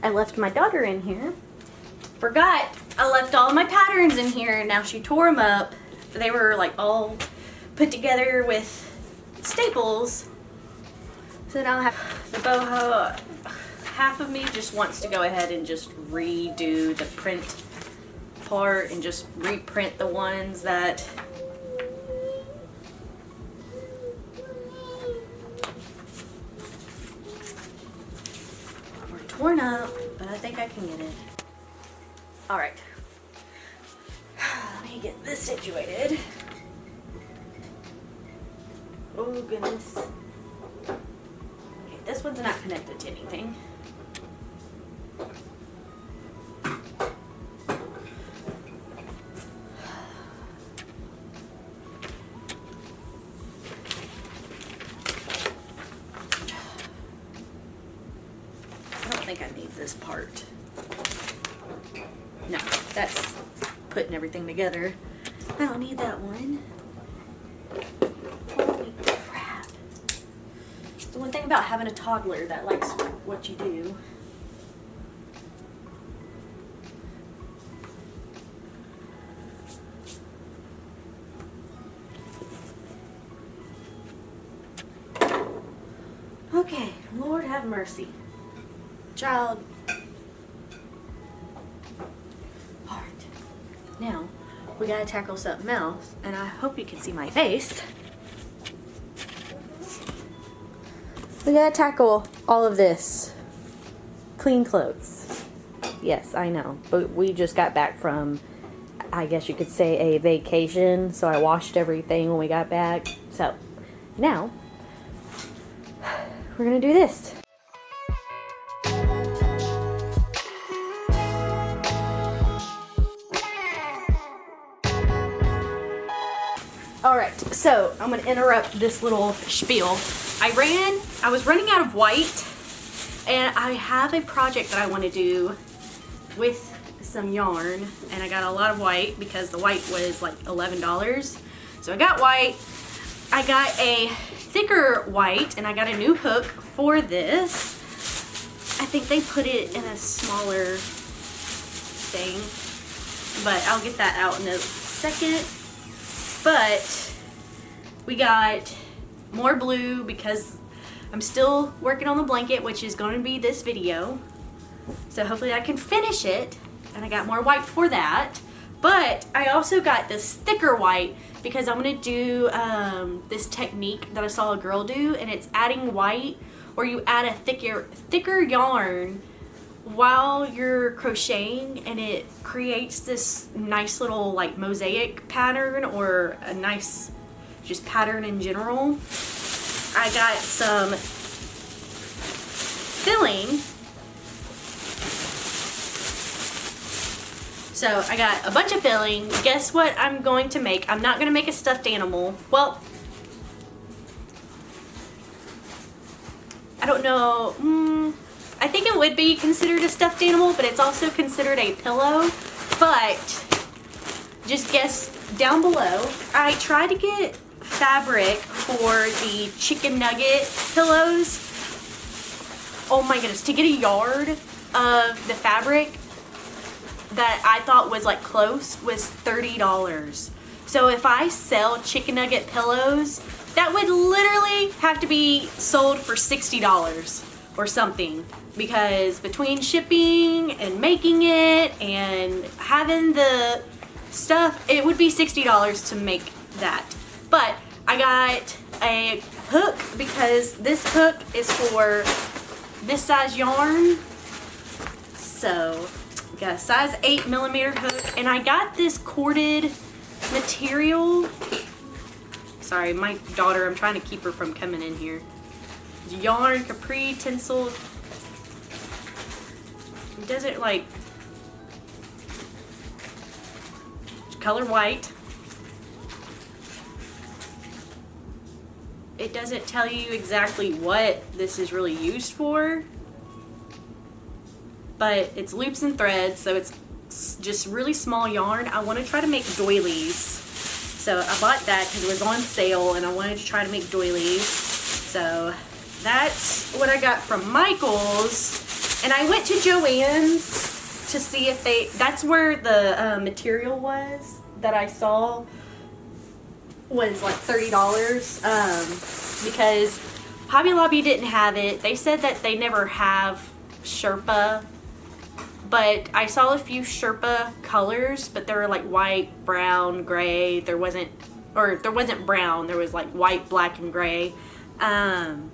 I left my daughter in here. Forgot I left all my patterns in here. Now she tore them up. They were like all put together with staples. So now I have the boho. Half of me just wants to go ahead and just redo the print part and just reprint the ones that were torn up, but I think I can get it. All right, let me get this situated. Oh goodness. Okay, this one's not connected to anything. I think I need this part. No, that's putting everything together. I don't need that one. Holy crap. The one thing about having a toddler that likes what you do. Okay, Lord have mercy. Child. Alright. Now, we gotta tackle something else, and I hope you can see my face. We gotta tackle all of this. Clean clothes. Yes, I know, but we just got back from, I guess you could say, a vacation, so I washed everything when we got back. So, now, we're gonna do this. Alright, so I'm going to interrupt this little spiel. I was running out of white, and I have a project that I want to do with some yarn, and I got a lot of white because the white was like $11. So I got white. I got a thicker white, and I got a new hook for this. I think they put it in a smaller thing, but I'll get that out in a second. But we got more blue because I'm still working on the blanket, which is going to be this video. So hopefully I can finish it. And I got more white for that. But I also got this thicker white because I'm going to do this technique that I saw a girl do. And it's adding white, where you add a thicker yarn while you're crocheting, and it creates this nice little like mosaic pattern, or a nice just pattern in general. I got some filling. So I got a bunch of filling. Guess what I'm going to make? I'm not going to make a stuffed animal. Well, I don't know. I think it would be considered a stuffed animal, but it's also considered a pillow. But just guess down below. I tried to get fabric for the chicken nugget pillows. Oh my goodness, to get a yard of the fabric that I thought was like close was $30. So if I sell chicken nugget pillows, that would literally have to be sold for $60 or something, because between shipping and making it and having the stuff, it would be $60 to make that. But I got a hook because this hook is for this size yarn. So got a size 8mm hook, and I got this corded material. Sorry, my daughter, I'm trying to keep her from coming in here. Yarn capri tinsel. It doesn't like color white. It doesn't tell you exactly what this is really used for, but it's loops and threads, so it's just really small yarn. I want to try to make doilies, so I bought that because it was on sale, and I wanted to try to make doilies. So that's what I got from Michael's. And I went to Joann's to see if that's where the material was that I saw was like $30, because Hobby Lobby didn't have it. They said that they never have Sherpa, but I saw a few Sherpa colors, but they were like white, brown, gray. There wasn't brown, there was like white, black, and gray. And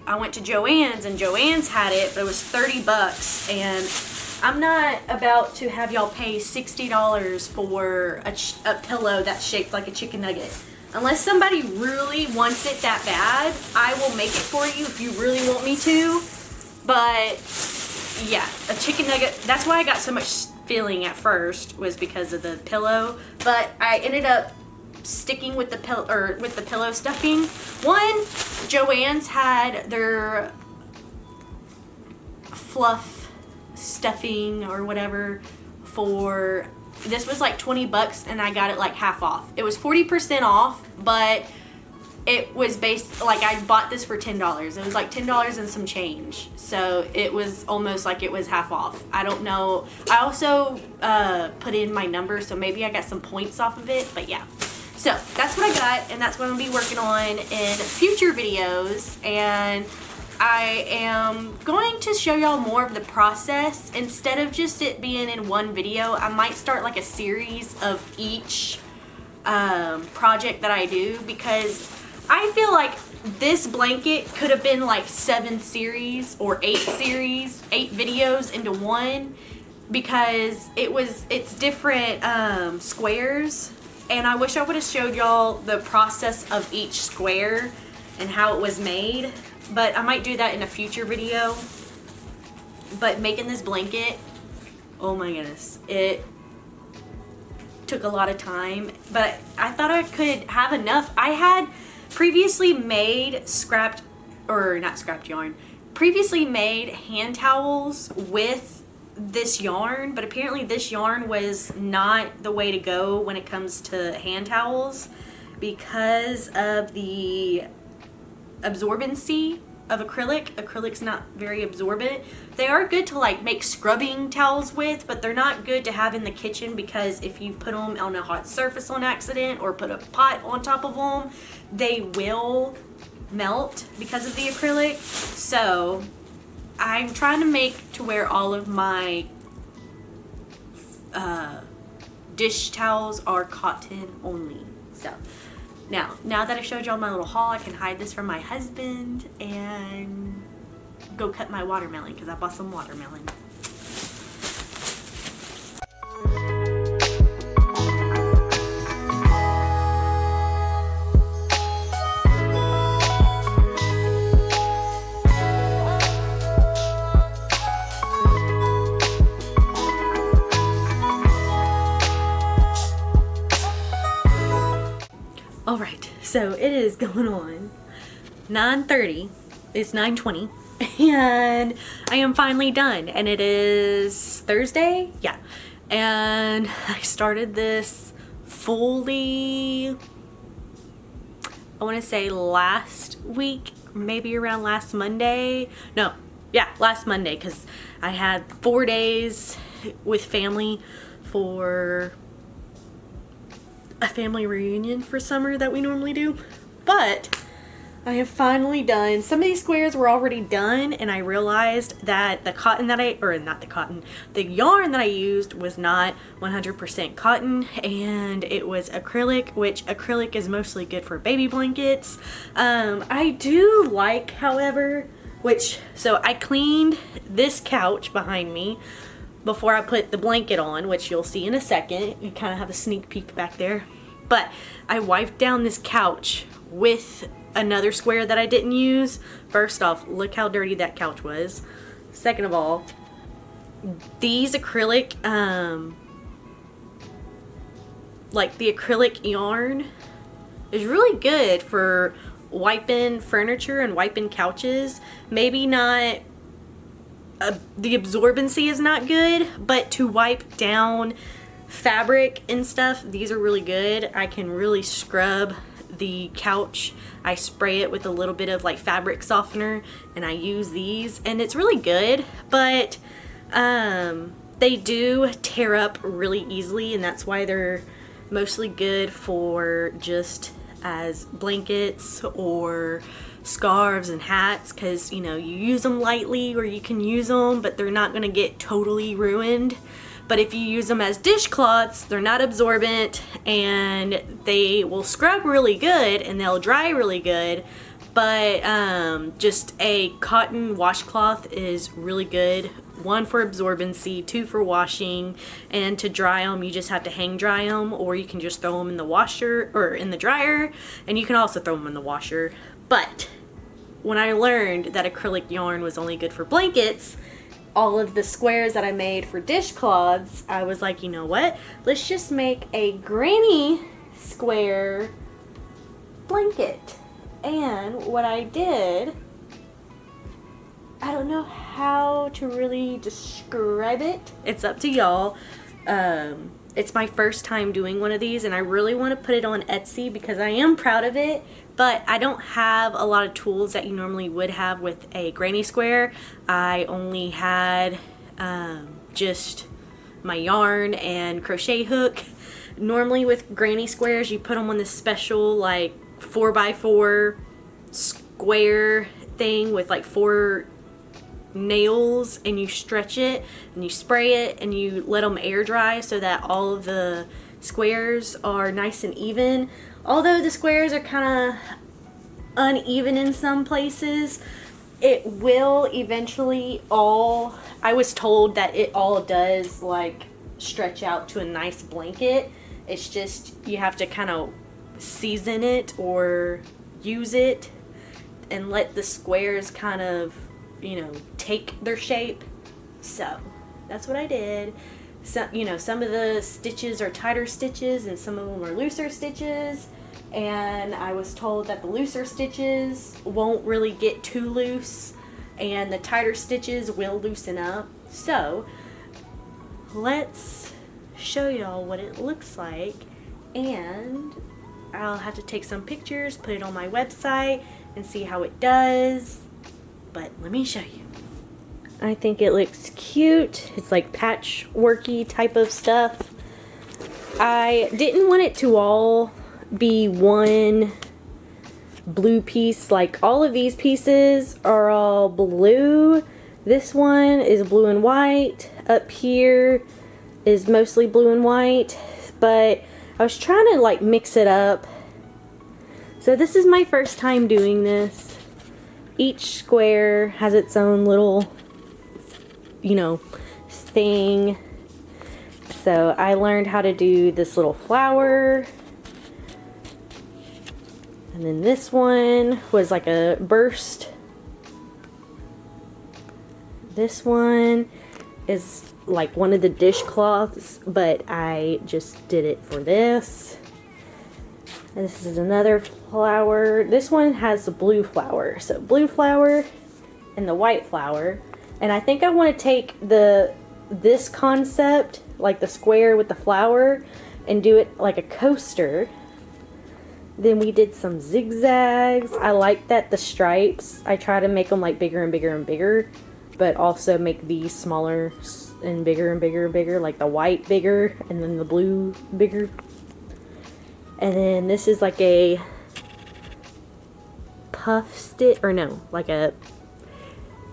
I went to Joann's, and Joann's had it, but it was $30, and I'm not about to have y'all pay $60 for a pillow that's shaped like a chicken nugget. Unless somebody really wants it that bad, I will make it for you if you really want me to. But yeah, a chicken nugget, that's why I got so much feeling at first, was because of the pillow. But I ended up sticking with the pillow stuffing. One, Joann's had their fluff stuffing or whatever for, this was like $20, and I got it like half off. It was 40% off, but it was like I bought this for $10. It was like $10 and some change. So it was almost like it was half off. I don't know. I also put in my number, so maybe I got some points off of it, but yeah. So that's what I got, and that's what I'm going to be working on in future videos. And I am going to show y'all more of the process. Instead of just it being in one video, I might start like a series of each project that I do, because I feel like this blanket could have been like 7 series or 8 videos into one, because it's different squares. And I wish I would have showed y'all the process of each square and how it was made, but I might do that in a future video. But making this blanket, oh my goodness, it took a lot of time, but I thought I could have enough. I had previously made previously made hand towels with this yarn, but apparently this yarn was not the way to go when it comes to hand towels because of the absorbency of acrylic. Acrylic's not very absorbent. They are good to like make scrubbing towels with, but they're not good to have in the kitchen, because if you put them on a hot surface on accident or put a pot on top of them, they will melt because of the acrylic. So I'm trying to make to where all of my dish towels are cotton only. So now that I showed y'all my little haul, I can hide this from my husband and go cut my watermelon, because I bought some watermelon. Alright, so it is going on 9:30, it's 9:20, and I am finally done, and it is Thursday, yeah, and I started this fully, I want to say last week, maybe around last Monday, last Monday, because I had 4 days with family for a family reunion for summer that we normally do. But I have finally done, some of these squares were already done, and I realized that the yarn that I used was not 100% cotton, and it was acrylic, which acrylic is mostly good for baby blankets. I do like, however, so I cleaned this couch behind me before I put the blanket on, which you'll see in a second. You kind of have a sneak peek back there. But I wiped down this couch with another square that I didn't use. First off, look how dirty that couch was. Second of all, these acrylic, like the acrylic yarn is really good for wiping furniture and wiping couches. Maybe not, the absorbency is not good, but to wipe down fabric and stuff, these are really good. I can really scrub the couch, I spray it with a little bit of like fabric softener, and I use these, and it's really good, but they do tear up really easily, and that's why they're mostly good for just as blankets or scarves and hats, because you know, you use them lightly or you can use them, but they're not going to get totally ruined. But if you use them as dishcloths, they're not absorbent, and they will scrub really good and they'll dry really good. But just a cotton washcloth is really good. 1 for absorbency, 2 for washing, and to dry them you just have to hang dry them, or you can just throw them in the washer or in the dryer, and you can also throw them in the washer. But when I learned that acrylic yarn was only good for blankets, all of the squares that I made for dishcloths, I was like, you know what? Let's just make a granny square blanket. And what I did, I don't know how to really describe it. It's up to y'all. It's my first time doing one of these, and I really want to put it on Etsy because I am proud of it, but I don't have a lot of tools that you normally would have with a granny square. I only had just my yarn and crochet hook. Normally with granny squares, you put them on this special like 4x4 square thing with like 4 nails, and you stretch it and you spray it and you let them air dry so that all of the squares are nice and even. Although the squares are kind of uneven in some places, it will eventually all, I was told that it all does like stretch out to a nice blanket. It's just you have to kind of season it or use it and let the squares kind of, you know, take their shape. So that's what I did. So, you know, some of the stitches are tighter stitches and some of them are looser stitches, and I was told that the looser stitches won't really get too loose and the tighter stitches will loosen up. So let's show y'all what it looks like, and I'll have to take some pictures, put it on my website, and see how it does. But let me show you. I think it looks cute. It's like patchworky type of stuff. I didn't want it to all be one blue piece. Like all of these pieces are all blue. This one is blue and white. Up here is mostly blue and white. But I was trying to like mix it up. So this is my first time doing this. Each square has its own little, you know, thing. So I learned how to do this little flower. And then this one was like a burst. This one is like one of the dishcloths, but I just did it for this. And this is another flower. This one has the blue flower. So blue flower and the white flower. And I think I want to take this concept, like the square with the flower, and do it like a coaster. Then we did some zigzags. I like that the stripes, I try to make them like bigger and bigger and bigger, but also make these smaller and bigger and bigger and bigger, like the white bigger and then the blue bigger. And then this is like a puff stitch, or no, like a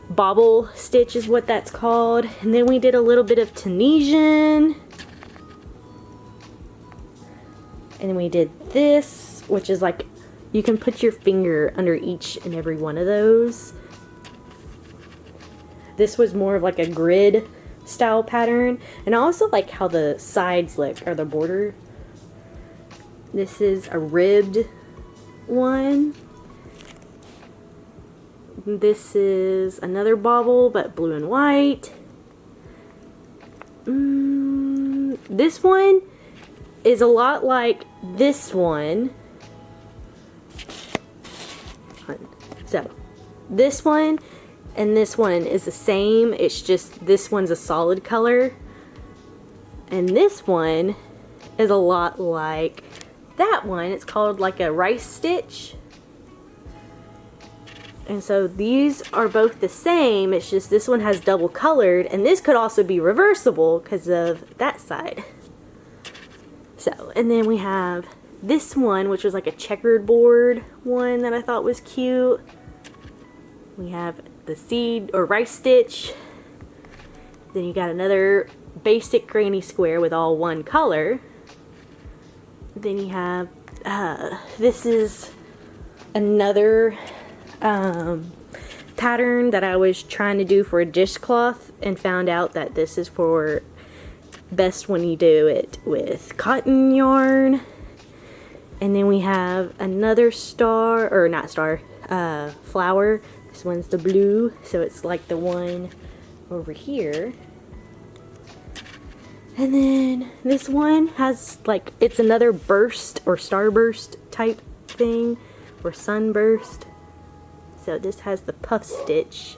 bobble stitch is what that's called. And then we did a little bit of Tunisian. And then we did this, which is like, you can put your finger under each and every one of those. This was more of like a grid style pattern. And I also like how the sides look, or the border. This is a ribbed one. This is another bobble, but blue and white. This one is a lot like this one. So, this one and this one is the same. It's just this one's a solid color. And this one is a lot like that one, it's called like a rice stitch. And so these are both the same, it's just this one has double colored, and this could also be reversible because of that side. So, and then we have this one, which was like a checkered board one that I thought was cute. We have the seed or rice stitch. Then you got another basic granny square with all one color. Then you have, this is another pattern that I was trying to do for a dishcloth and found out that this is for best when you do it with cotton yarn. And then we have another star, or not star, flower. This one's the blue, so it's like the one over here. And then this one has like, it's another burst or starburst type thing, or sunburst. So this has the puff stitch.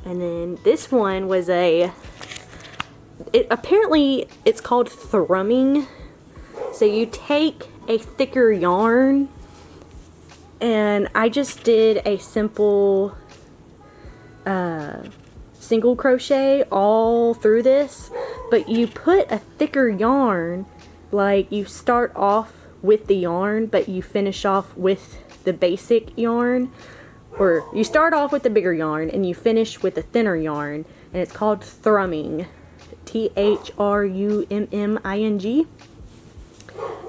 And then this one was apparently it's called thrumming. So you take a thicker yarn, and I just did a simple single crochet all through this, but you put a thicker yarn, like you start off with the yarn but you finish off with the basic yarn, or you start off with the bigger yarn and you finish with the thinner yarn, and it's called thrumming, Thrumming.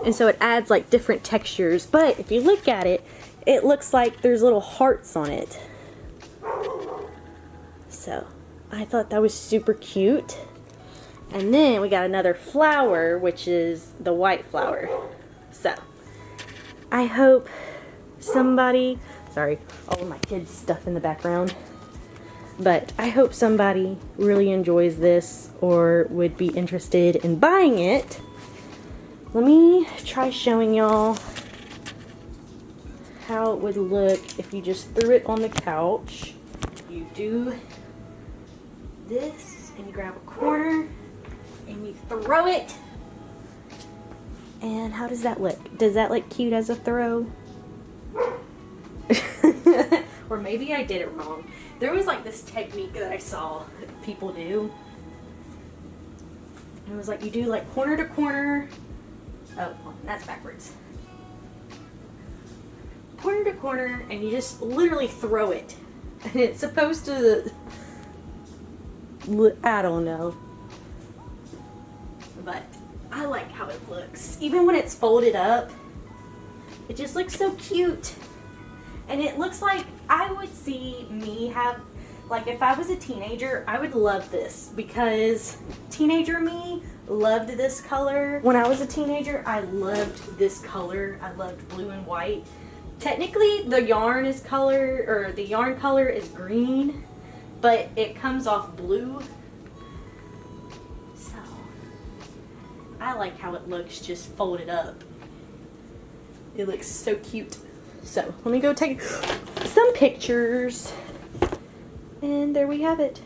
And so it adds like different textures, but if you look at it, it looks like there's little hearts on it. So I thought that was super cute. And then we got another flower, which is the white flower. So I hope somebody, sorry, all of my kids' stuff in the background, but I hope somebody really enjoys this or would be interested in buying it. Let me try showing y'all how it would look if you just threw it on the couch. You do this and you grab a corner and you throw it. And how does that look? Does that look cute as a throw? Or maybe I did it wrong. There was like this technique that I saw people do. It was like you do like corner to corner. Oh, that's backwards. Corner to corner, and you just literally throw it. And it's supposed to, I don't know. But I like how it looks. Even when it's folded up, it just looks so cute. And it looks like I would see me have, like if I was a teenager, I would love this, because teenager me loved this color. When I was a teenager, I loved this color. I loved blue and white. Technically, the yarn is color, or the yarn color is green, but it comes off blue. So, I like how it looks just folded up. It looks so cute. So, let me go take some pictures. And there we have it.